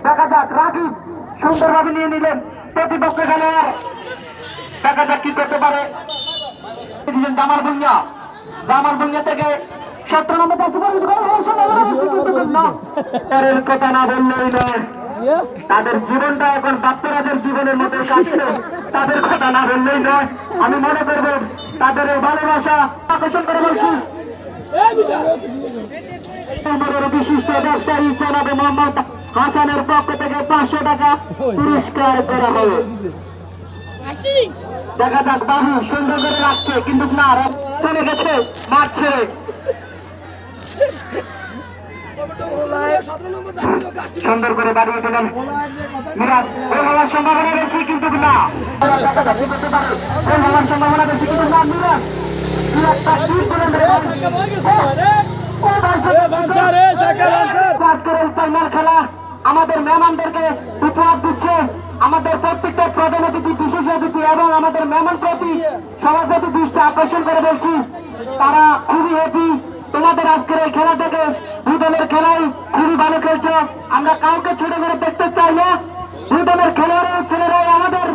দেখা যাক রাকিব সুন্দরভাবে নিয়ে নিলেন প্রতিপক্ষ খেলোয়াড়। দেখা যাক কি করতে পারে। জামাল ভুঁইয়া, জামাল ভুঁইয়া থেকে 17 নম্বর কথা না বললেই নয়। তাদের জীবনটা এখন বাচ্চাদের জীবনের মতো কাটছে, তাদের কথা না বললেই নয়। আমি মনে করবো তাদের এই ভালোবাসা আকর্ষণ করে বলছি। বিশিষ্ট ব্যবসায়ী জনাবে মোহাম্মদ হাসানের পক্ষ থেকে 500 টাকা পুরস্কার করা হবে। দেখা যাক বাবু সুন্দর করে রাখছে, কিন্তু না চলে গেছে মাঠ ছেড়ে। সুন্দর করে বাড়িয়ে দিলেন মিরাজ। গোল হওয়ার সম্ভাবনা বেশি, কিন্তু না গোল হওয়ার সম্ভাবনা বেশি, কিন্তু না মিরাজ। ফাইনাল খেলা আমাদের মেহমানদেরকে উপহার দিচ্ছে। আমাদের প্রত্যেকটা প্রধান অতিথি, বিশেষ অতিথি এবং আমাদের মেহমান প্রতি সভাপতি দৃষ্টি আকর্ষণ করে বলছি, তারা খুবই হ্যাপি তোমাদের আজকের এই খেলা থেকে। দুই দলের খেলাই খুবই ভালো খেলছে, আমরা কাউকে ছোট করে দেখতে চাই না। দুই দলের খেলোয়াড়ের ছেলেরাই আমাদের